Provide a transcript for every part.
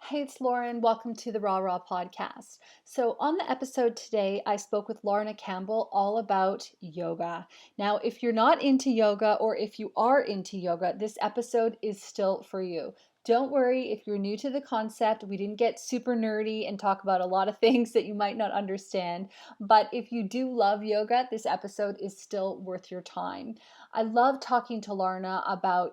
Hey, it's Lauren. Welcome to the Raw Raw podcast. So, on the episode today, I spoke with Larna Campbell all about yoga. Now, if you're not into yoga or if you are into yoga, this episode is still for you. Don't worry if you're new to the concept. We didn't get super nerdy and talk about a lot of things that you might not understand. But if you do love yoga, this episode is still worth your time. I love talking to Larna about,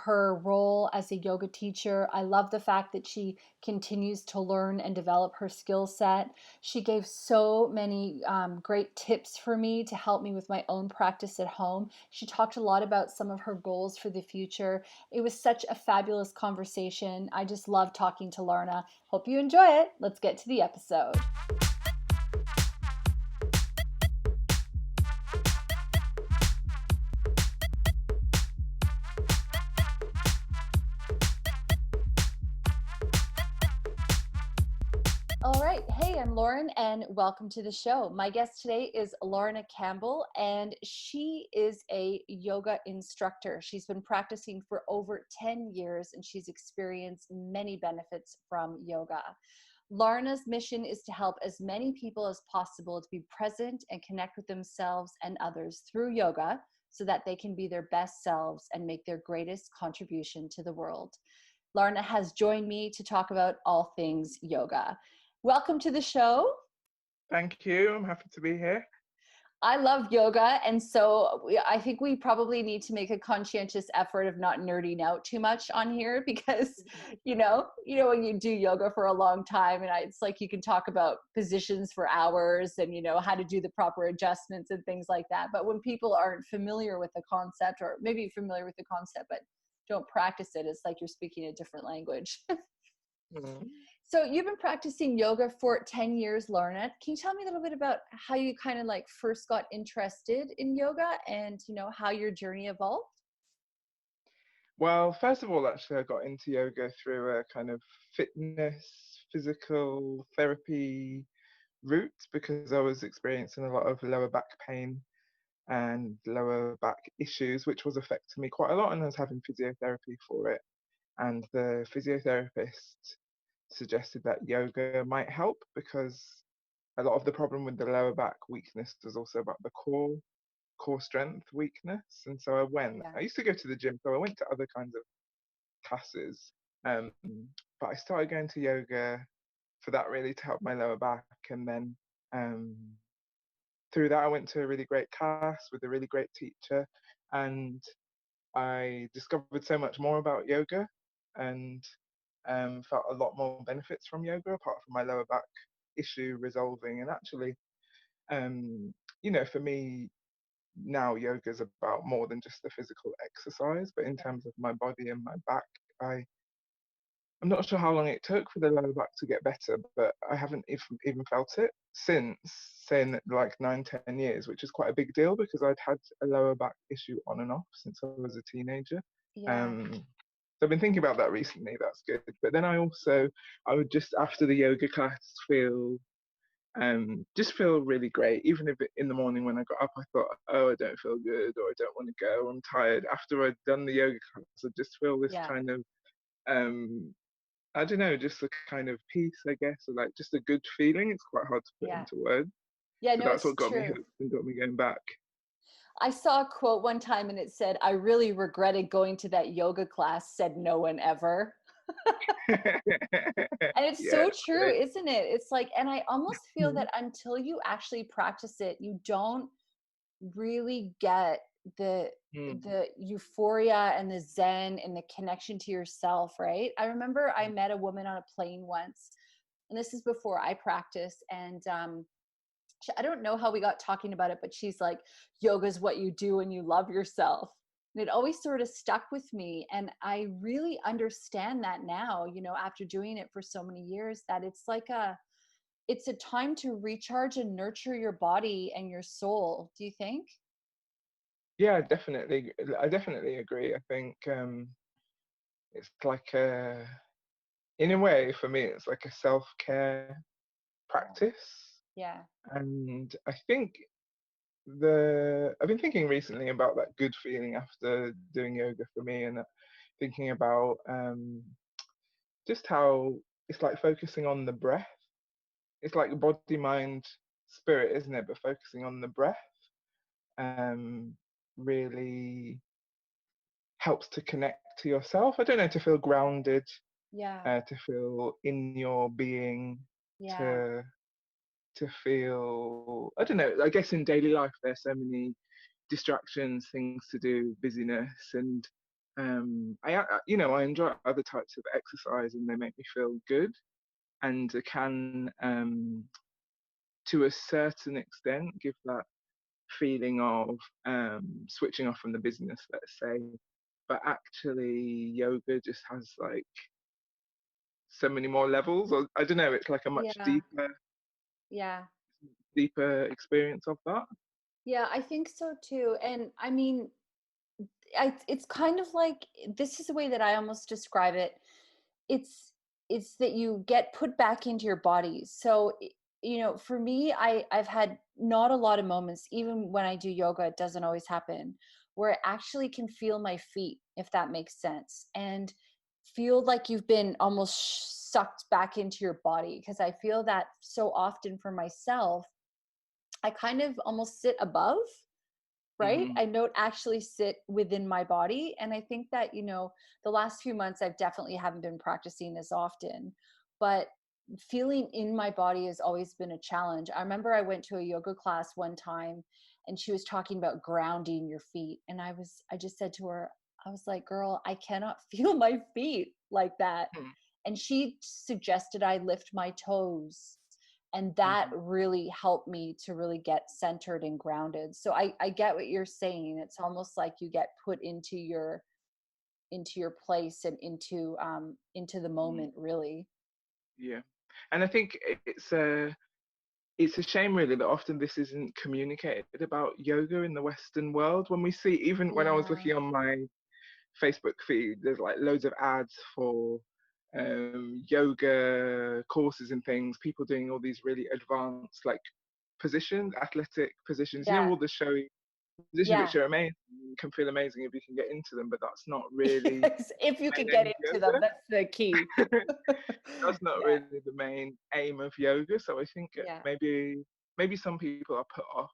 her role as a yoga teacher. I love the fact that she continues to learn and develop her skill set. She gave so many great tips for me to help me with my own practice at home. She talked a lot about some of her goals for the future. It was such a fabulous conversation. I just love talking to Larna. Hope you enjoy it. Let's get to the episode. All right. Hey, I'm Lauren, and welcome to the show. My guest today is Larna Campbell, and she is a yoga instructor. She's been practicing for over 10 years, and she's experienced many benefits from yoga. Larna's mission is to help as many people as possible to be present and connect with themselves and others through yoga so that they can be their best selves and make their greatest contribution to the world. Larna has joined me to talk about all things yoga. Welcome to the show. Thank you. I'm happy to be here. I love yoga, and so I think we probably need to make a conscientious effort of not nerding out too much on here because, when you do yoga for a long time, and it's like you can talk about positions for hours and how to do the proper adjustments and things like that. But when people aren't familiar with the concept, or maybe familiar with the concept but don't practice it, it's like you're speaking a different language. Mhm. So you've been practicing yoga for 10 years, Larna. Can you tell me a little bit about how you kind of like first got interested in yoga and, how your journey evolved? Well, first of all, actually, I got into yoga through a kind of fitness, physical therapy route because I was experiencing a lot of lower back pain and lower back issues, which was affecting me quite a lot. And I was having physiotherapy for it. And the physiotherapist suggested that yoga might help because a lot of the problem with the lower back weakness was also about the core strength weakness. And so I went. Yeah. I used to go to the gym, so I went to other kinds of classes. But I started going to yoga for that really to help my lower back. And then um, through that, I went to a really great class with a really great teacher. And I discovered so much more about yoga and felt a lot more benefits from yoga apart from my lower back issue resolving. And actually, for me, now yoga is about more than just the physical exercise, but in terms of my body and my back, I'm not sure how long it took for the lower back to get better, but I haven't even felt it since saying like 9, 10 years, which is quite a big deal because I'd had a lower back issue on and off since I was a teenager. Yeah. So I've been thinking about that recently. That's good. But then I would just after the yoga class just feel really great. Even if in the morning when I got up, I thought, oh, I don't feel good or I don't want to go, I'm tired. After I'd done the yoga class, I just feel this Yeah. kind of, I don't know, just a kind of peace, I guess, or like just a good feeling. It's quite hard to put Yeah. into words. Yeah, So no, that's it's what got me true. hooked and got me going back. I saw a quote one time and it said, I really regretted going to that yoga class, said no one ever. And it's Yeah, so it's true, great. isn't it? It's like, and I almost feel Mhm. that until you actually practice it, you don't really get the Mm. the euphoria and the zen and the connection to yourself, right? I remember I met a woman on a plane once, and this is before I practiced, and I don't know how we got talking about it, but she's like, yoga is what you do when you love yourself. And it always sort of stuck with me. And I really understand that now, after doing it for so many years, that it's a time to recharge and nurture your body and your soul. Do you think? Yeah, definitely. I definitely agree. I think it's like in a way, for me, it's like a self-care Yeah. practice. Yeah. And I think I've been thinking recently about that good feeling after doing yoga for me, and thinking about just how it's like focusing on the breath. It's like body, mind, spirit, isn't it? But focusing on the breath um, really helps to connect to yourself. I don't know, to feel grounded, Yeah. to feel in your being, Yeah. to feel, I don't know, I guess in daily life there's so many distractions, things to do, busyness, and I enjoy other types of exercise and they make me feel good, and it can to a certain extent give that feeling of switching off from the business, let's say. But actually, yoga just has like so many more levels, or I don't know, it's like a much Yeah. Yeah. deeper experience of that. Yeah, I think so too. And I mean, it's kind of like, this is the way that I almost describe it. It's it's that you get put back into your body. So for me, I've had not a lot of moments, even when I do yoga, it doesn't always happen, where I actually can feel my feet, if that makes sense, and feel like you've been almost sucked back into your body, because I feel that so often for myself, I kind of almost sit above, right? Hmm. I don't actually sit within my body. And I think that, the last few months I've definitely haven't been practicing as often, but feeling in my body has always been a challenge. I remember I went to a yoga class one time and she was talking about grounding your feet. And I just said to her, I was like, girl, I cannot feel my feet like that. And she suggested I lift my toes, and that Hmm. really helped me to really get centered and grounded. So I get what you're saying. It's almost like you get put into your place and into the Hmm. moment, really. Yeah, and I think it's a shame really that often this isn't communicated about yoga in the Western world. When we see, even when I was Yeah. looking on my Facebook feed, there's like loads of ads for yoga courses and things. People doing all these really advanced like positions, athletic positions. You know, Yeah. all the showy positions Yeah. which are amazing. You can feel amazing if you can get into them, but that's not really Yes, if you the could main get aim into of them, that's the key. yoga. That's not Yeah. really the main aim of yoga. So I think Yeah. maybe some people are put off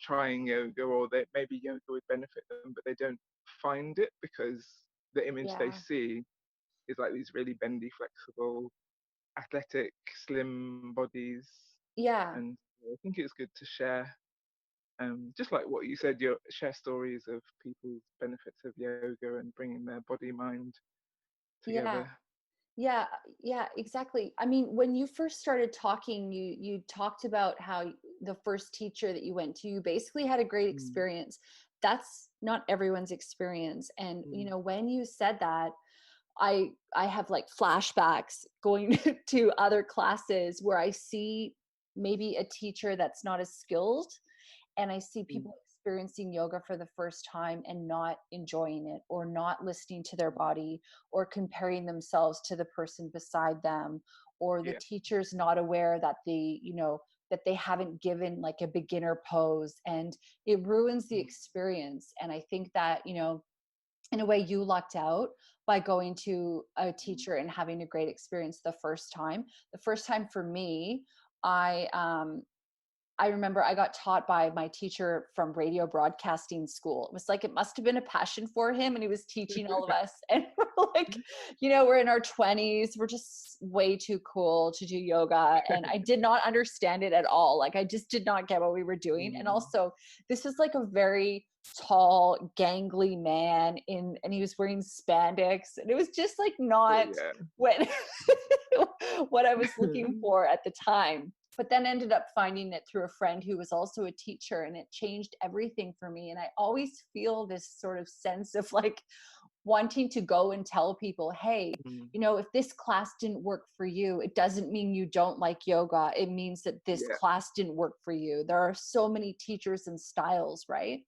trying yoga, or that maybe yoga would benefit them, but they don't find it because the image they Yeah. see is like these really bendy, flexible, athletic, slim bodies. Yeah. And I think it's good to share, just like what you said, you share stories of people's benefits of yoga and bringing their body mind Yeah. together. Yeah, yeah, exactly. I mean, when you first started talking, you talked about how the first teacher that you went to, you basically had a great Mm, experience. That's not everyone's experience. And mm, when you said that, I have like flashbacks going to other classes where I see maybe a teacher that's not as skilled, and I see mm, people experiencing yoga for the first time and not enjoying it, or not listening to their body, or comparing themselves to the person beside them, or the yeah. teacher's not aware that that they haven't given like a beginner pose, and it ruins the Mm, experience. And I think that, in a way, you lucked out by going to a mm, teacher and having a great experience the first time. The first time for me, I remember I got taught by my teacher from radio broadcasting school. It was like, it must have been a passion for him, and he was teaching all of us. And we're like, we're in our 20s. We're just way too cool to do yoga. And I did not understand it at all. Like, I just did not get what we were doing. And mm. also, this is like a very tall, gangly man and he was wearing spandex. And it was just like not Yeah. what what I was looking for at the time. But then ended up finding it through a friend who was also a teacher, and it changed everything for me. And I always feel this sort of sense of like wanting to go and tell people, hey, Mm, if this class didn't work for you, it doesn't mean you don't like yoga. It means that this yeah, class didn't work for you. There are so many teachers and styles, right?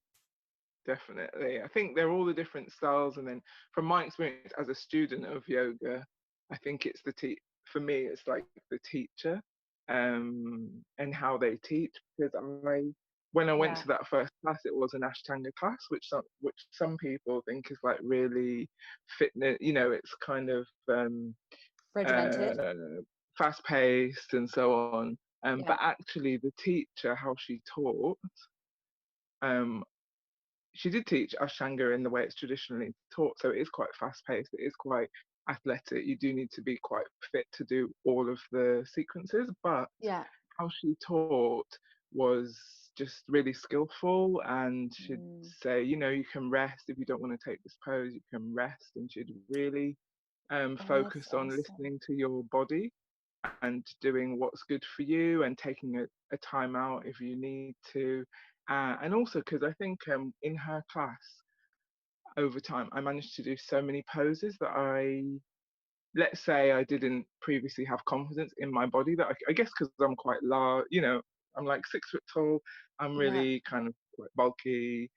definitely. I think they're all the different styles, and then from my experience as a student of yoga, I think it's for me, it's like the teacher, and how they teach. Because when I went Yeah. to that first class, it was an Ashtanga class, which some people think is like really fitness. It's kind of Regimented. uh, fast paced and so on. Yeah. But actually, the teacher, how she taught, um, she did teach Ashtanga in the way it's traditionally taught, so it is quite fast paced. It is quite athletic. You do need to be quite fit to do all of the sequences, but Yeah. how she taught was just really skillful, and she'd Mm. say, you can rest if you don't want to take this pose, you can rest, and she'd really Oh, that's focus on awesome. listening to your body and doing what's good for you and taking a time out if you need to. And also because I think in her class over time, I managed to do so many poses that let's say I didn't previously have confidence in my body that I guess because I'm quite large, I'm like 6 foot tall, I'm Yeah. really kind of quite bulky,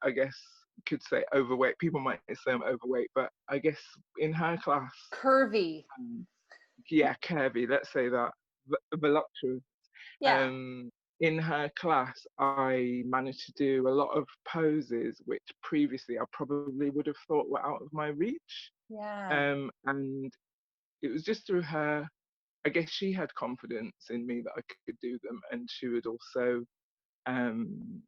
I guess you could say overweight. People might say I'm overweight, but I guess in her class, Curvy. um, yeah, curvy, let's say that, voluptuous. Yeah. Um, in her class, I managed to do a lot of poses which previously I probably would have thought were out of my reach. Yeah. And it was just through her, I guess she had confidence in me that I could do them, and she would also, um,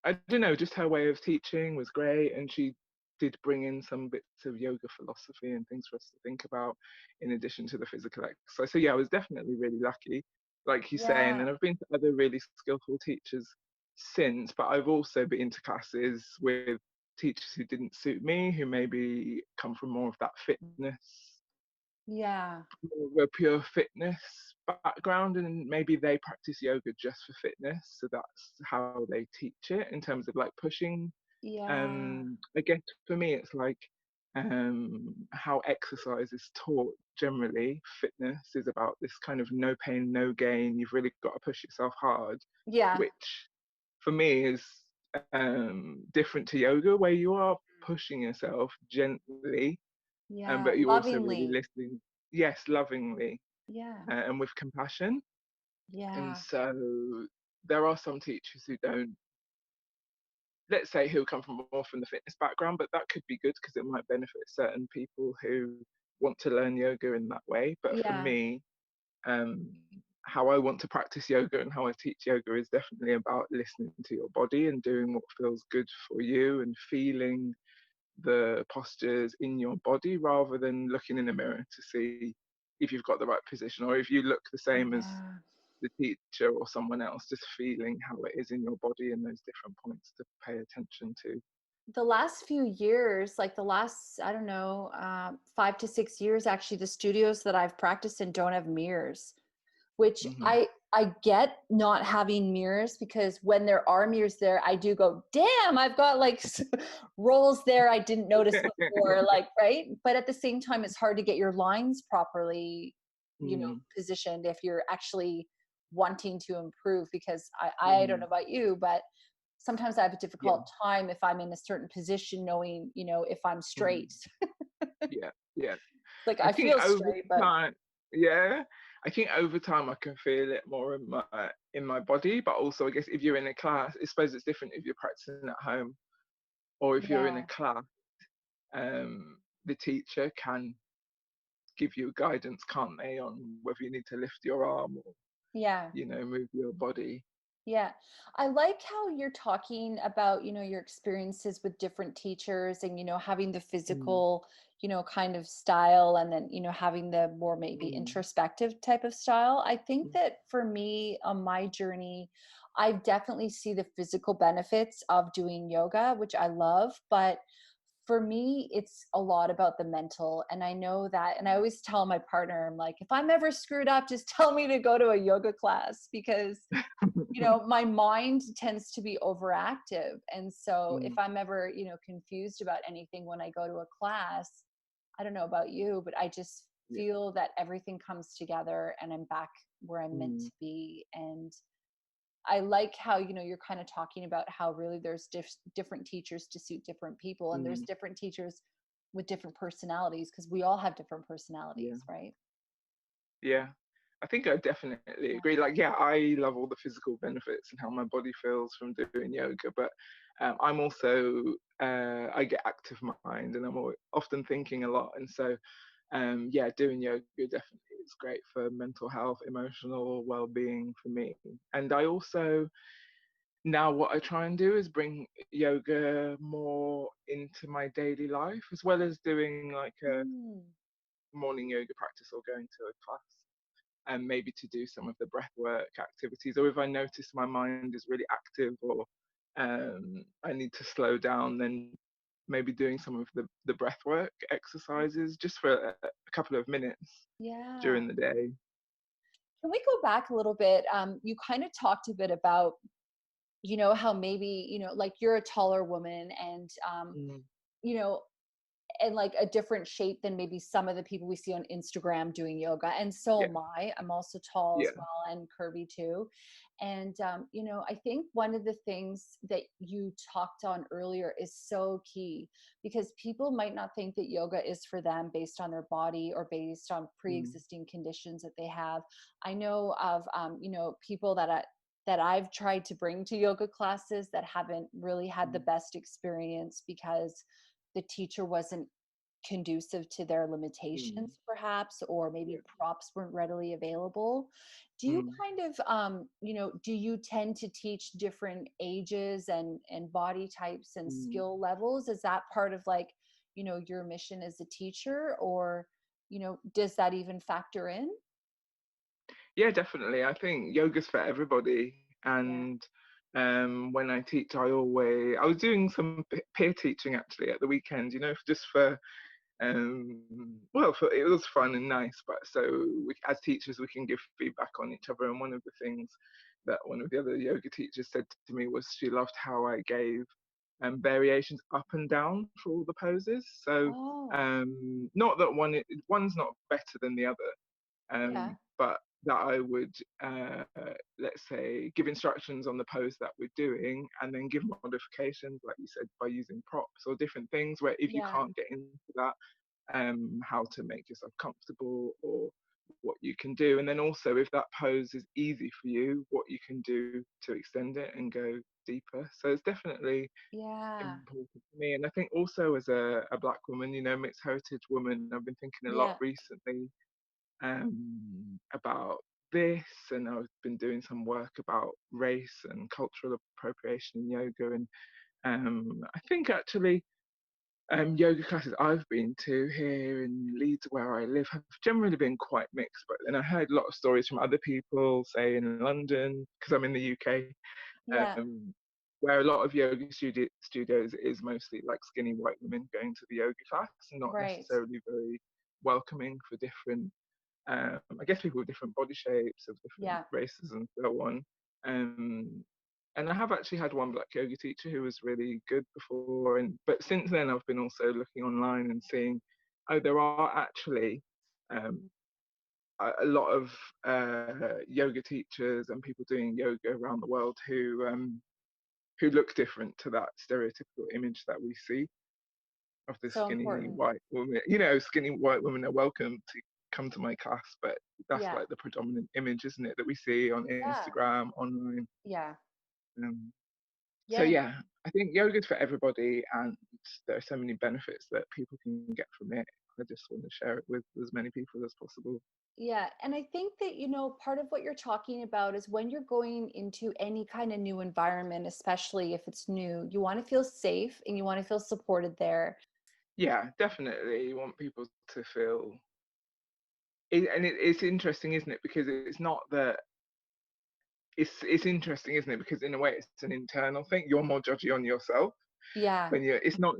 I don't know, just her way of teaching was great, and she did bring in some bits of yoga philosophy and things for us to think about in addition to the physical exercise. So yeah, I was definitely really lucky, like you say, and Yeah. then I've been to other really skillful teachers since, but I've also been to classes with teachers who didn't suit me, who maybe come from more of that fitness, Yeah. more of a pure fitness background, and maybe they practice yoga just for fitness, so that's how they teach it in terms of like pushing. Yeah. I guess for me it's like how exercise is taught generally. Fitness is about this kind of no pain no gain, you've really got to push yourself hard, Yeah. which for me is different to yoga, where you are pushing yourself gently, Yeah. but you're also really Lovingly. listening, yes, lovingly, Yeah. and with compassion. And Yeah. so there are some teachers who don't, let's say, who come from more from the fitness background, but that could be good because it might benefit certain people who want to learn yoga in that way. But for Yeah. me, um, how I want to practice yoga and how I teach yoga is definitely about listening to your body and doing what feels good for you and feeling the postures in your body rather than looking in a mirror to see if you've got the right position or if you look the same as Yeah. the teacher or someone else, just feeling how it is in your body and those different points to pay attention to. The last few years, like the last, I don't know, 5 to 6 years, actually, the studios that I've practiced in don't have mirrors, which Hmm. I get not having mirrors because when there are mirrors there, I do go, damn, I've got like rolls there I didn't notice before, like, right? But at the same time, it's hard to get your lines properly, Mm, positioned if you're actually wanting to improve because I don't know mm, about you, but sometimes I have a yeah, difficult time if I'm in a certain position knowing, if I'm mm, straight. yeah, yeah. Like I I think feel over straight, but time, yeah, I think over time I can feel it more in my body. But also, I guess if you're in a class, I suppose it's different if you're practicing at home or if you're in a yeah, class. The teacher can give you guidance, can't they, on whether you need to lift your arm or yeah. move your body. Yeah. I like how you're talking about, your experiences with different teachers and, having the Mm, physical, kind of style and then, having the more maybe mm, introspective type of style. I think mm, that for me on my journey, I definitely see the physical benefits of doing yoga, which I love, but for me, it's a lot about the mental. And I know that, and I always tell my partner, I'm like, if I'm ever screwed up, just tell me to go to a yoga class because my mind tends to be overactive. And so if mm, I'm ever, confused about anything when I go to a class, I don't know about you, but I just yeah, feel that everything comes together and I'm back where I'm meant mm, to be. And I like how, you're kind of talking about how really there's different teachers to suit different people and there's mm, different teachers with different personalities because we all have different yeah, personalities, right? yeah. I think I definitely Yeah. agree. Like, yeah, I love all the physical benefits and how my body feels from doing yoga, but I'm also I get active mind and I'm often thinking a lot, and so yeah, doing yoga definitely is great for mental health, emotional well-being for me. And I also now what I try and do is bring yoga more into my daily life, as well as doing like a Mm. morning yoga practice or going to a class, and maybe to do some of the breath work activities. Or if I notice my mind is really active, or I need to slow down, then maybe doing some of the breath work exercises just for a couple of minutes Yeah. during the day. Can we go back a little bit? You kind of talked a bit about, how maybe, like you're a taller woman and, Mm, you know, and like a different shape than maybe some of the people we see on Instagram doing yoga. And so yeah, am I. I'm also tall as yeah, well and curvy too. And, I think one of the things that you talked on earlier is so key because people might not think that yoga is for them based on their body or based on mm, pre-existing conditions that they have. I know of, people that I've tried to bring to yoga classes that haven't really had the mm, best experience because the teacher wasn't conducive to their mm, limitations perhaps, or maybe yeah, props weren't readily available. Do you mm, kind of do you tend to teach different ages and body types and mm. skill levels? Is that part of like, your mission as a teacher, or does that even factor in? Yeah, definitely. I think yoga's for everybody. Yeah. And when I teach, I was doing some peer teaching actually at the weekend, just for well, it was fun and nice, but so as teachers, we can give feedback on each other. And one of the things that one of the other yoga teachers said to me was she loved how I gave variations up and down for all the poses. So Oh, not that one's not better than the other, yeah. but that I would, let's say, give instructions on the pose that we're doing, and then give modifications, like you said, by using props or different things. Where if you Yeah. can't get into that, how to make yourself comfortable or what you can do, and then also if that pose is easy for you, what you can do to extend it and go deeper. So it's definitely Yeah. important for me. And I think also as a black woman, mixed heritage woman, I've been thinking a lot Yeah. recently about this, and I've been doing some work about race and cultural appropriation in yoga. And I think actually yoga classes I've been to here in Leeds, where I live, have generally been quite mixed. But then I heard a lot of stories from other people, say in London, because I'm in the UK, Yeah. um, where a lot of yoga studios is mostly like skinny white women going to the yoga class, and not Right. necessarily very welcoming for different, I guess, people with different body shapes, of different Yeah. races and so on. Um, and I have actually had one black yoga teacher who was really good before, and but since then I've been also looking online and seeing, oh, there are actually um, a lot of yoga teachers and people doing yoga around the world who look different to that stereotypical image that we see of the So skinny important. white woman. Skinny white women are welcome to come to my class, but that's Yeah. like the predominant image, isn't it, that we see on Yeah. Instagram, online. Yeah. Um, so Yeah. yeah, I think yoga's for everybody, and there are so many benefits that people can get from it. I just want to share it with as many people as possible. Yeah. And I think that, part of what you're talking about is when you're going into any kind of new environment, especially if it's new, you want to feel safe and you want to feel supported there. Yeah, definitely. You want people to feel it's interesting, isn't it? Because it's not that it's interesting, isn't it? Because in a way, it's an internal thing. You're more judgy on yourself Yeah. when you're. It's not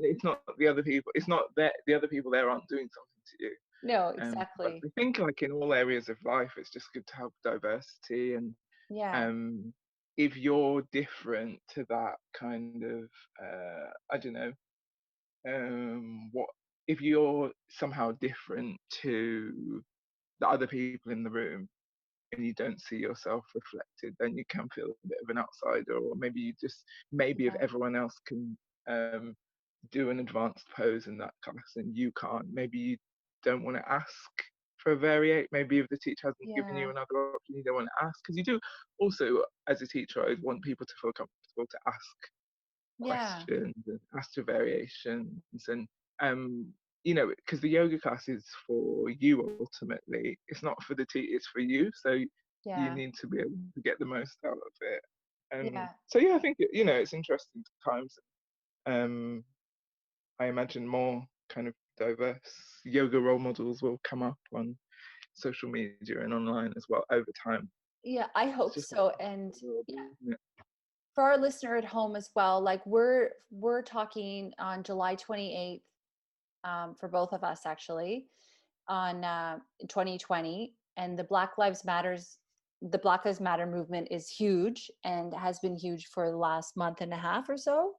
the other people. It's not that the other people there aren't doing something to you. No, But exactly. I think like in all areas of life, it's just good to have diversity. And Yeah. um, if you're different to that kind of, I don't know, what if you're somehow different to the other people in the room, and you don't see yourself reflected, then you can feel a bit of an outsider. Or maybe maybe if Yeah. everyone else can um, do an advanced pose in that class and you can't, maybe you don't want to ask for a variate. Maybe if the teacher hasn't given you Yeah. another option, you don't want to ask, because you do also, as a teacher, I want people to feel comfortable to ask Yeah. questions and ask for variations. And um, because the yoga class is for you ultimately. It's not for the it's for you. So you Yeah. need to be able to get the most out of it. Yeah. So yeah, I think it's interesting times. Um, I imagine more kind of diverse yoga role models will come up on social media and online as well over time. Yeah, I It's hope just so. And yeah, adorable, isn't it? for our listener at home as well, like we're talking on July 28th, for both of us actually, on 2020, and the Black Lives Matter movement is huge and has been huge for the last month and a half or so,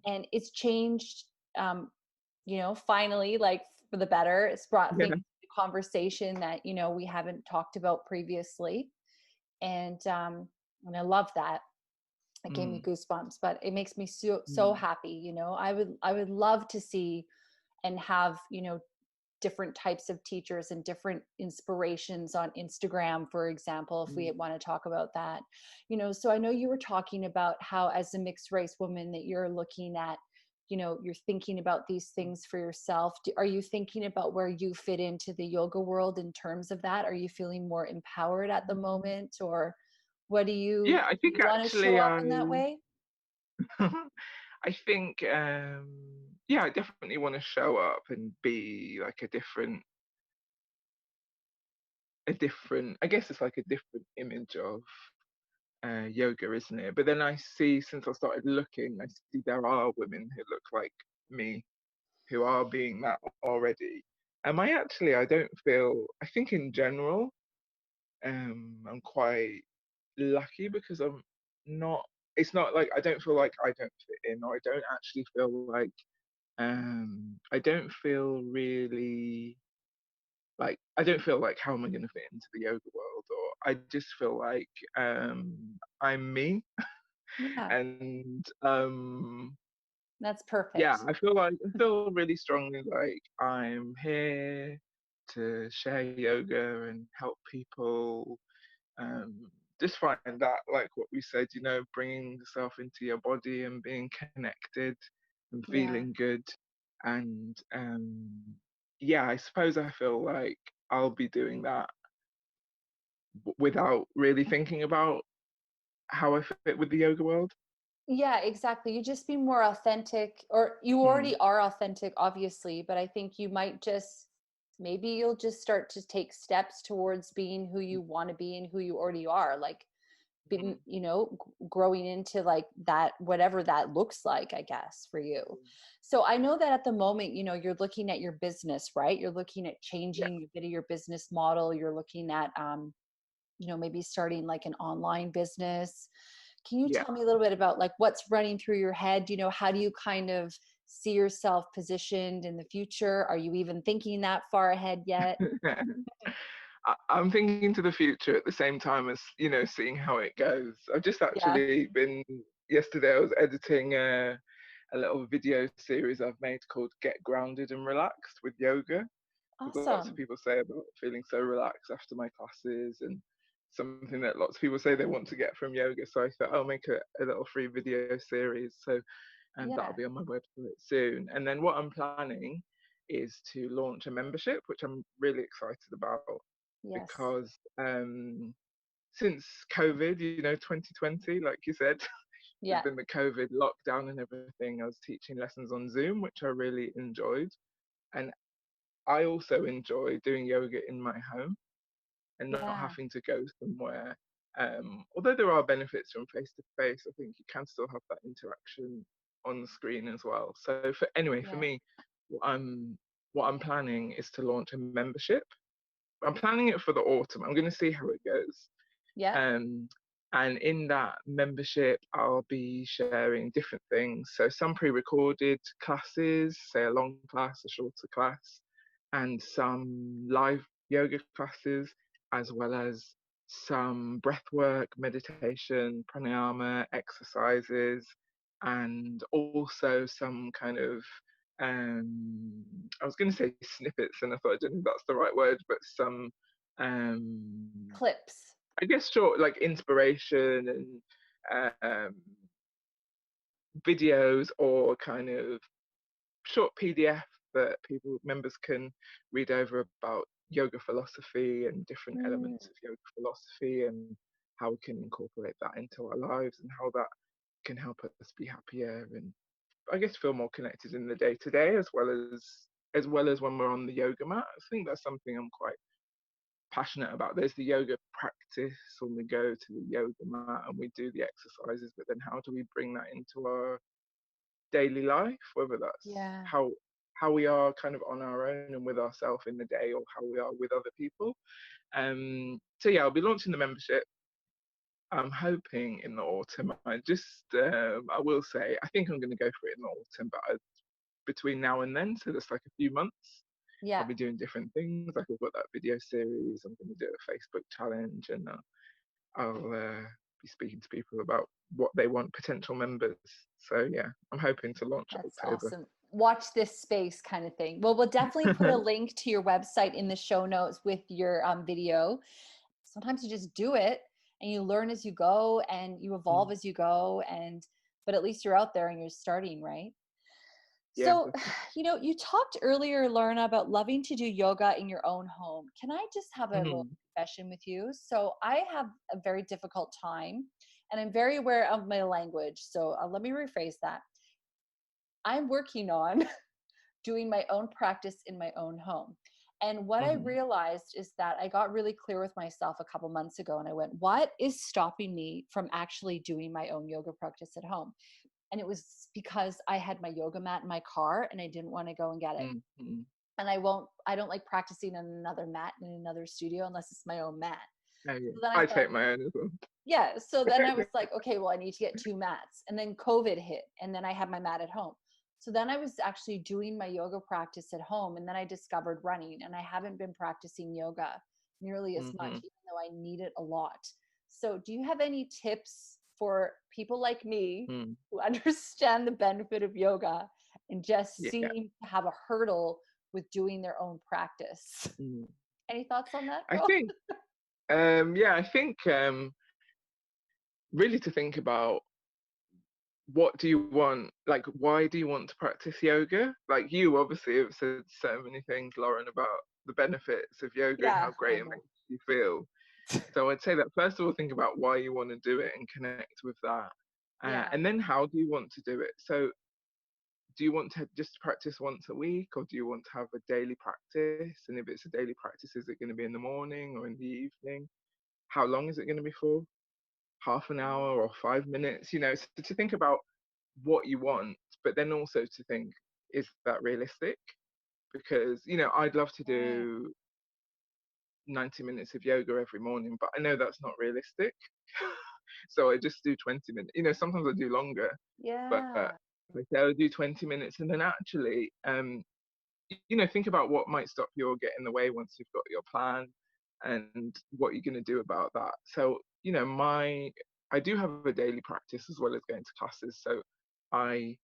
and it's changed, um, finally, like for the better. It's brought Yeah. things to conversation that we haven't talked about previously, and I love that. It gave me Mm, goosebumps, but it makes me so mm, happy. I would love to see and have different types of teachers and different inspirations on Instagram, for example, if we mm, want to talk about that. So I know you were talking about how, as a mixed race woman, that you're looking at, you're thinking about these mm, things for yourself. Are you thinking about where you fit into the yoga world in terms of that? Are you feeling more empowered at the mm. moment, or what do you Yeah, I think want to show actually up in that way? I think yeah, I definitely want to show up and be like a different, I guess it's like a different image of yoga, isn't it? But then I see, since I started looking, I see there are women who look like me who are being that already. I don't feel, I think in general, I'm quite lucky because not, it's not like I don't feel like I don't fit in, or I don't actually feel like, I don't feel really like, I don't feel like how am I going to fit into the yoga world, or I just feel like I'm me. Yeah, And that's yeah, perfect. I feel really strongly like I'm here to share yoga and help people, um, just find that, like what we said, bringing yourself into your body and being connected and Yeah. feeling good. And yeah, I suppose I feel like I'll be doing that without really thinking about how I fit with the yoga world. Yeah, exactly. You just be more authentic, or you Mm, already are authentic, obviously, but I think you might just, maybe you'll just start to take steps towards being who you want to be and who you already are. Like, being, mm, growing into like that, whatever that looks like, I guess, for you. So I know that at the moment, you're looking at your business, right? You're looking at yeah, changing a bit of your business model. You're looking at, maybe starting like an online business. Can you yeah. tell me a little bit about like what's running through your head? How do you kind of see yourself positioned in the future? Are you even thinking that far ahead yet? I'm thinking to the future at the same time as, seeing how it goes. I've just Yeah. actually been, yesterday I was editing a little video series I've made called Get Grounded and Relaxed with Yoga, because lots of Awesome. people say about feeling so relaxed after my classes, and something that lots of people say they want to get from yoga. So I thought I'll make a little free video series. So and that'll Yeah. be on my website soon. And then what I'm planning is to launch a membership, which I'm really excited about, Yes. because since COVID, 2020, like you said, there's Yeah. been the COVID lockdown and everything. I was teaching lessons on Zoom, which I really enjoyed. And I also enjoy doing yoga in my home and not Yeah. having to go somewhere. Although there are benefits from face to face, I think you can still have that interaction on the screen as well. So for Yeah. me, what I'm what I'm planning is to launch a membership. I'm planning it for the autumn. I'm going to see how it goes. Yeah. Um, and in that membership, I'll be sharing different things. So some pre-recorded classes, say a long class, a shorter class, and some live yoga classes, as well as some breathwork, meditation, pranayama exercises, and also some kind of I was going to say snippets, and I thought I don't know if that's the right word, but some um, Clips. I guess short like inspiration and videos, or kind of short PDF that people members can read over about yoga philosophy and different Mm, elements of yoga philosophy and how we can incorporate that into our lives and how that can help us be happier and I guess feel more connected in the day to day as well as when we're on the yoga mat. I think that's something I'm quite passionate about. There's the yoga practice when we go to the yoga mat and we do the exercises, but then how do we bring that into our daily life, whether that's yeah. how we are kind of on our own and with ourselves in the day or how we are with other people. So yeah, I'll be launching the membership. I'm hoping in the autumn. I will say, I think I'm going to go for it in the autumn, but between now and then, so that's like a few months, I'll Yeah, be doing different things. Like I've got that video series. I'm going to do a Facebook challenge, and I'll be speaking to people about what they want, potential members. So yeah, I'm hoping to launch that's October. awesome. Watch this space kind of thing. Well, we'll definitely put a link to your website in the show notes with your video. Sometimes you just do it and you learn as you go and you evolve Mm, as you go, and but at least you're out there and you're starting, right? yeah, So, definitely. you talked earlier, Lorna, about loving to do yoga in your own home. Can I just have a little Mm, confession with you? So, I have a very difficult time and I'm very aware of my language. So, let me rephrase that. I'm working on doing my own practice in my own home. And what I mm, realized is that I got really clear with myself a couple months ago and I went, what is stopping me from actually doing my own yoga practice at home? And it was because I had my yoga mat in my car and I didn't want to go and get it. mm, mm. And I don't like practicing on another mat in another studio unless it's my own mat. Oh yeah, So then I I thought, take my own as well. yeah. So then I was like, okay, well, I need to get two mats. And then COVID hit and then I had my mat at home. So then I was actually doing my yoga practice at home. And then I discovered running and I haven't been practicing yoga nearly as much, Hmm. even though I need it a lot. So do you have any tips for people like me Mm, who understand the benefit of yoga and just yeah. seem to have a hurdle with doing their own practice? Mm. Any thoughts on that, I girl? think, yeah, I think really to think about what do you want, like, why do you want to practice yoga? Like, you obviously have said so many things, Lauren, about the benefits of yoga and how Yeah, I great it know. makes you feel. So I'd say that first of all, think about why you want to do it and connect with that. Yeah. And then how do you want to do it? So do you want to just practice once a week or do you want to have a daily practice? And if it's a daily practice, is it going to be in the morning or in the evening? How long is it going to be for? Half an hour or 5 minutes? So to think about what you want, but then also to think, is that realistic? Because, I'd love to Right. do 90 minutes of yoga every morning, but I know that's not realistic. So I just do 20 minutes. Sometimes I do longer, but Yeah. I say I'll do 20 minutes and then actually, think about what might stop you or get in the way once you've got your plan and what you're going to do about that. So, I do have a daily practice as well as going to classes. So I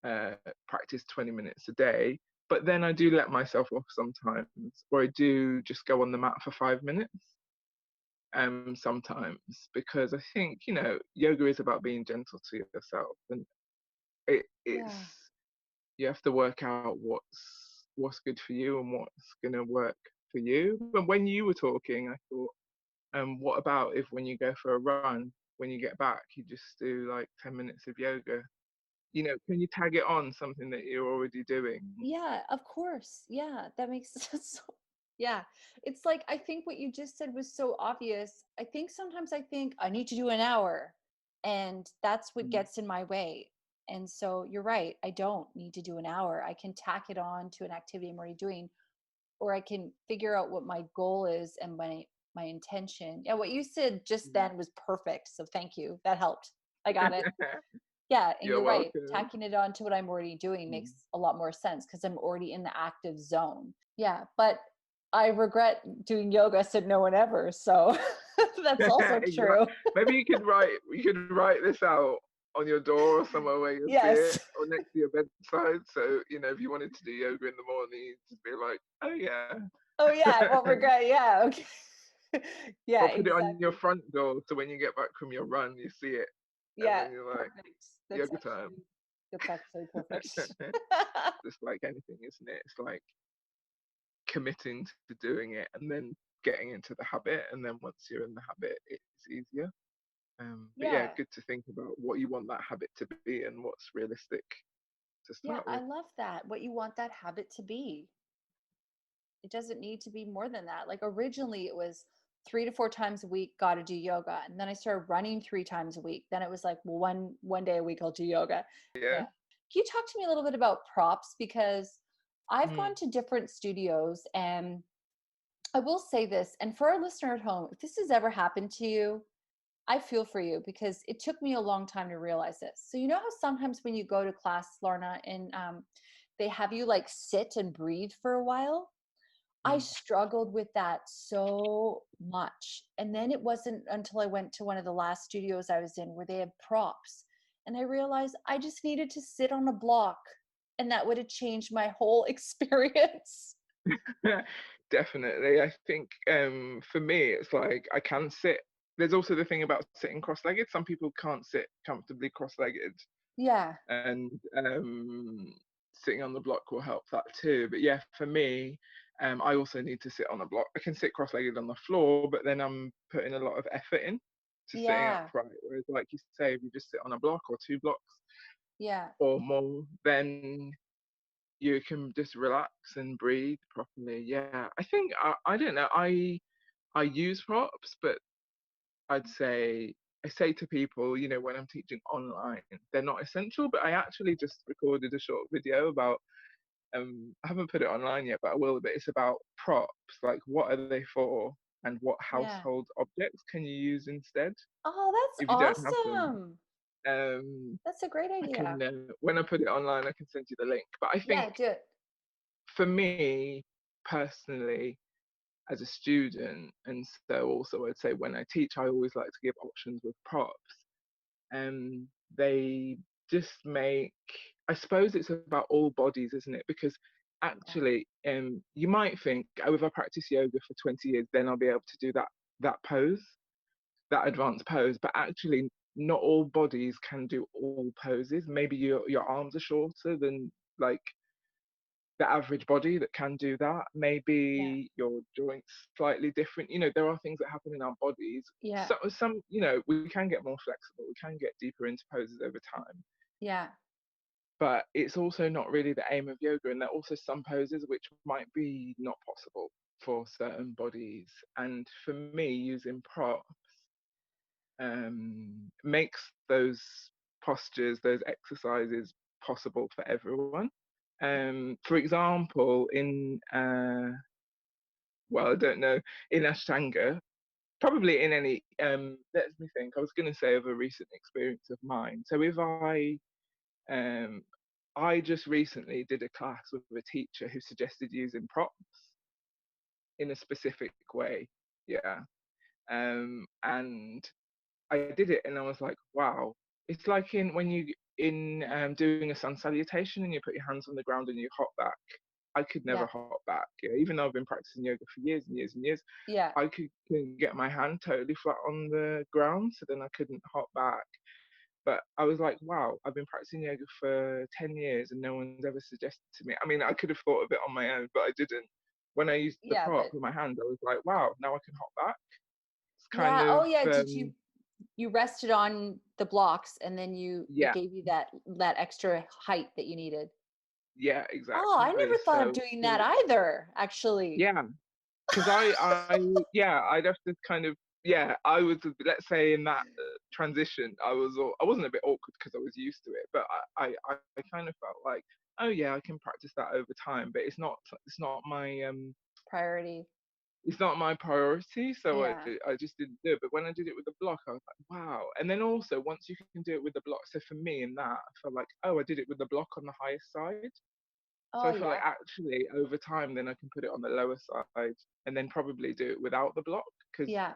uh, practice 20 minutes a day, but then I do let myself off sometimes, or I do just go on the mat for 5 minutes. Sometimes because I think yoga is about being gentle to yourself, and it's Yeah. you have to work out what's good for you and what's gonna work for you. But when you were talking, I thought, what about if when you go for a run, when you get back, you just do like 10 minutes of yoga? Can you tag it on something that you're already doing? Yeah, of course. Yeah, that makes sense. Yeah. It's like I think what you just said was so obvious. I think sometimes I think I need to do an hour and that's what Mm. gets in my way. And so you're right. I don't need to do an hour. I can tack it on to an activity I'm already doing, or I can figure out what my goal is and my intention. Yeah, what you said just Mm. then was perfect. So thank you. That helped. I got it. Yeah, and You're you're right. welcome. Tacking it on to what I'm already doing Mm. makes a lot more sense because I'm already in the active zone. Yeah, but I regret doing yoga, said no one ever. So that's also true. Maybe you could write this out on your door or somewhere where you see it, Yes. or next to your bedside. So if you wanted to do yoga in the morning, you just be like, oh yeah, Oh yeah, I won't regret. Yeah, okay. Yeah, or put it on your exactly. front door so when you get back from your run, you see it, and Yeah, then you're like, perfect. That's yoga actually time. That's actually perfect. Just like anything, isn't it? It's like committing to doing it and then getting into the habit. And then once you're in the habit, it's easier. But yeah, Yeah. good to think about what you want that habit to be and what's realistic to Yeah, start I with. love that. What you want that habit to be. It doesn't need to be more than that. Like originally it was 3 to 4 times a week, got to do yoga. And then I started running 3 times a week. Then it was like, well, one day a week I'll do yoga. Yeah. Yeah. Can you talk to me a little bit about props? Because I've Mm. gone to different studios and I will say this, and for our listener at home, if this has ever happened to you, I feel for you because it took me a long time to realize this. So you know how sometimes when you go to class, Larna, and they have you like sit and breathe for a while? I Mm. struggled with that so much. And then it wasn't until I went to one of the last studios I was in where they had props. And I realized I just needed to sit on a block and that would have changed my whole experience. Definitely. I think for me, it's like I can sit. There's also the thing about sitting cross-legged. Some people can't sit comfortably cross-legged, Yeah. and sitting on the block will help that too. But yeah, for me, I also need to sit on a block. I can sit cross-legged on the floor, but then I'm putting a lot of effort in to sitting Yeah. upright. Whereas, like you say, if you just sit on a block or two blocks Yeah. or more, then you can just relax and breathe properly. Yeah, I think I don't know. I use props, but I'd say I say to people, when I'm teaching online, they're not essential. But I actually just recorded a short video about I haven't put it online yet, but I will. But it's about props, like what are they for, and what Yeah. household objects can you use instead Oh, that's if you don't have them. awesome. That's a great I idea. can when I put it online, I can send you the link. But I Yeah, think do it. for me personally, as a student, and so also I'd say when I teach, I always like to give options with props. They just make, I suppose it's about all bodies, isn't it? Because Yeah. actually, you might think, oh, if I practice yoga for 20 years, then I'll be able to do that pose, that advanced pose. But actually, not all bodies can do all poses. Maybe your arms are shorter than like the average body that can do that. Yeah. Maybe your joints slightly different. There are things that happen in our bodies. Yeah. Some, we can get more flexible. We can get deeper into poses over time. Yeah. But it's also not really the aim of yoga, and there are also some poses which might be not possible for certain bodies. And for me, using props makes those postures, those exercises possible for everyone. For example, well, I don't know, in Ashtanga, probably in any, let me think, I was going to say of a recent experience of mine. So if um, I just recently did a class with a teacher who suggested using props in a specific way. Yeah. And I did it and I was like, wow. It's like in when you in doing a sun salutation and you put your hands on the ground and you hop back. I could never Yeah. hop back. Even though I've been practicing yoga for years and years and years, Yeah. I couldn't get my hand totally flat on the ground, so then I couldn't hop back. But I was like, wow, I've been practicing yoga for 10 years and no one's ever suggested to me. I mean, I could have thought of it on my own, but I didn't. When I used the Yeah, prop but with my hand, I was like, wow, now I can hop back. It's kind yeah. Oh of, yeah, did you rested on the blocks and then it yeah, gave you that extra height that you needed? yeah, Oh, I exactly. never thought of So, doing that either, actually. yeah, because yeah, I'd have to kind of, yeah, I was, let's say in that transition, I wasn't a bit awkward because I was used to it, but I kind of felt like, oh yeah, I can practice that over time, but it's not my Priority. it's not my priority, so I Yeah. I just didn't do it. But when I did it with the block, I was like, wow. And then also once you can do it with the block, so for me in that, I felt like, oh, I did it with the block on the highest side. So Oh I feel like yeah. actually over time, then I can put it on the lower side and then probably do it without the block. Because Yeah.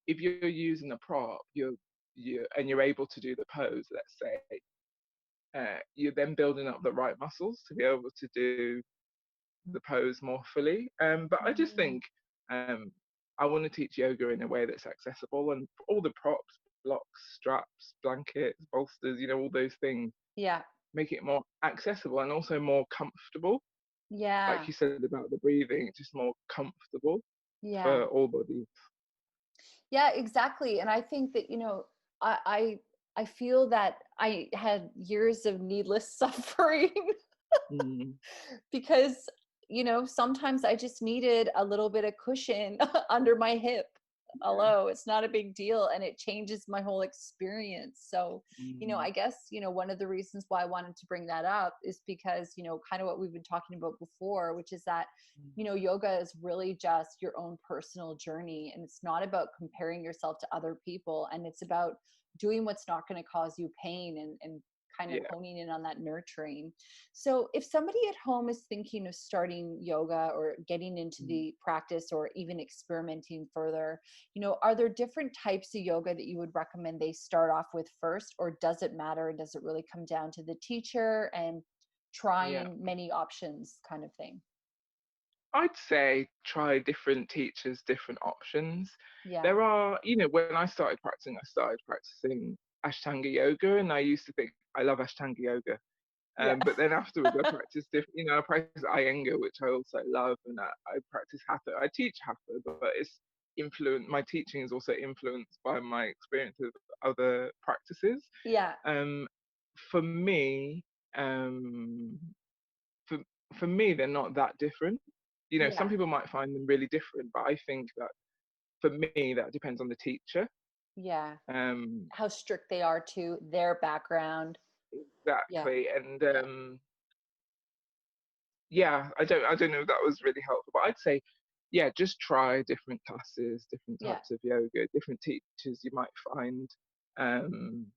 if you're using a prop, you're able to do the pose, let's say, you're then building up the right muscles to be able to do the pose more fully. But I just Mm, think um, I want to teach yoga in a way that's accessible, and all the props, blocks, straps, blankets, bolsters, all those things. yeah. make it more accessible and also more comfortable. Like Yeah. you said about the breathing, just more comfortable Yeah. for all bodies. Yeah, exactly. And I think that, I feel that I had years of needless suffering Mm, because, sometimes I just needed a little bit of cushion under my hip. yeah. Although it's not a big deal and it changes my whole experience. So, Mm, I guess, one of the reasons why I wanted to bring that up is because, kind of what we've been talking about before, which is that, mm, yoga is really just your own personal journey, and it's not about comparing yourself to other people, and it's about doing what's not going to cause you pain, and kind of yeah. honing in on that nurturing. So, if somebody at home is thinking of starting yoga or getting into Mm, the practice or even experimenting further, are there different types of yoga that you would recommend they start off with first, or does it matter? Does it really come down to the teacher and yeah. trying many options kind of thing? I'd say try different teachers, different options. Yeah. There are, when I started practicing Ashtanga yoga, and I used to think I love Ashtanga yoga. Yeah. But then afterwards, I practiced different, I practice Iyengar, which I also love, and I practice Hatha. I teach Hatha, but my teaching is also influenced by my experience of other practices. Yeah. Um, for me, um, for for me, they're not that different. Some Yeah. people might find them really different, but I think that for me, that depends on the teacher. Yeah. Um, How strict they are to their background. Yeah. exactly, and Yeah. yeah, I don't know if that was really helpful, but I'd say, yeah, just try different classes, different Yeah. types of yoga, different teachers. Um,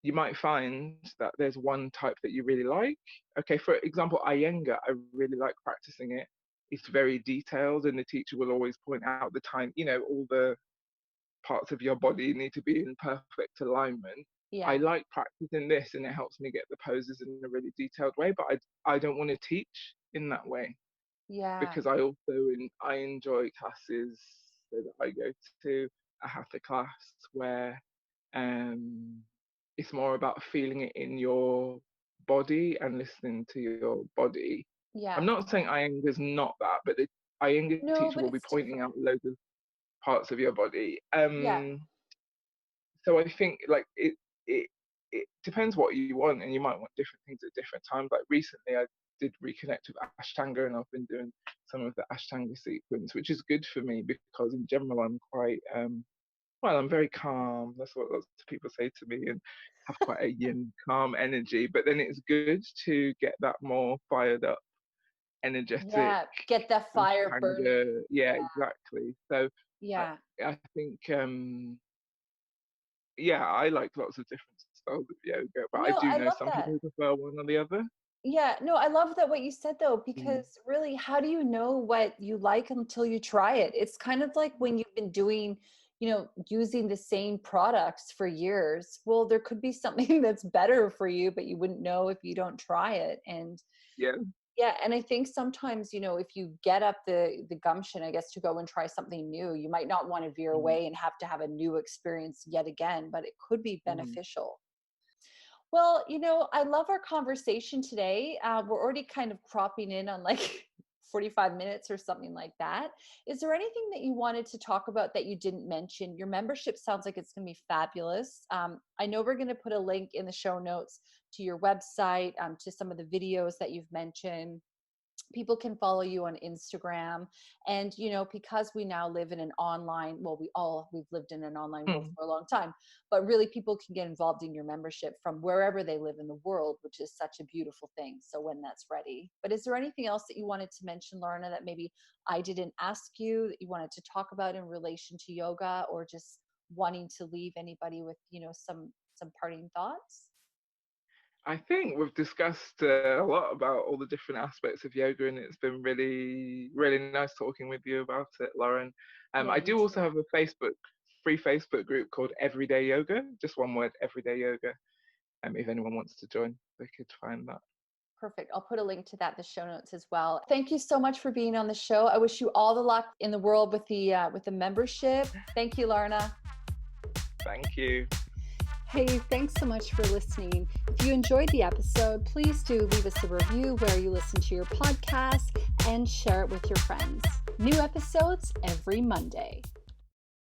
you might find that there's one type that you really like. Okay, for example, Iyengar, I really like practicing it. It's very detailed, and the teacher will always point out the time, all the parts of your body need to be in perfect alignment. I Yeah. like practicing this, and it helps me get the poses in a really detailed way, but I don't want to teach in that way Yeah. because I enjoy classes so that I go to a hatha class where um, it's more about feeling it in your body and listening to your body. I'm Yeah. not saying Iyengar is not that, but the Iyengar No, teacher but will be it's pointing different. out loads of parts of your body. Yeah. So I think like it depends what you want, and you might want different things at different times. Like recently, I did reconnect with Ashtanga, and I've been doing some of the Ashtanga sequence, which is good for me because in general I'm quite well, I'm very calm. That's what lots of people say to me, and have quite a yin calm energy. But then it's good to get that more fired up, energetic Yeah. Get the fire burning. Ashtanga. Yeah, Yeah. exactly. So I Yeah. I think yeah, I like lots of different styles of yoga, but I No, do I know love some people that. who prefer one or the other. Yeah, no, I love that what you said though, Mm, because really, how do you know what you like until you try it? It's kind of like when you've been doing, using the same products for years. Well, there could be something that's better for you, but you wouldn't know if you don't try it. And yeah. yeah, and I think sometimes, if you get up the gumption, I guess, to go and try something new, you might not want to veer Mm, away and have to have a new experience yet again, but it could be mm. beneficial. Well, I love our conversation today. We're already kind of cropping in on like 45 minutes or something like that. Is there anything that you wanted to talk about that you didn't mention? Your membership sounds like it's going to be fabulous. I know we're going to put a link in the show notes to your website, to some of the videos that you've mentioned. People can follow you on Instagram. And because we now live in an online, well, we've lived in an online world Mm. for a long time, but really people can get involved in your membership from wherever they live in the world, which is such a beautiful thing. So when that's ready. But is there anything else that you wanted to mention, Larna, that maybe I didn't ask you, that you wanted to talk about in relation to yoga, or just wanting to leave anybody with some parting thoughts? I think we've discussed a lot about all the different aspects of yoga, and it's been really, really nice talking with you about it, Lauren. Yeah, I you do also too. have a free Facebook group called Everyday Yoga, just one word, Everyday Yoga. If anyone wants to join, they could find that. Perfect. I'll put a link to that in the show notes as well. Thank you so much for being on the show. I wish you all the luck in the world with the membership. Thank you, Larna. Thank you. Hey, thanks so much for listening. If you enjoyed the episode, please do leave us a review where you listen to your podcast and share it with your friends. New episodes every Monday.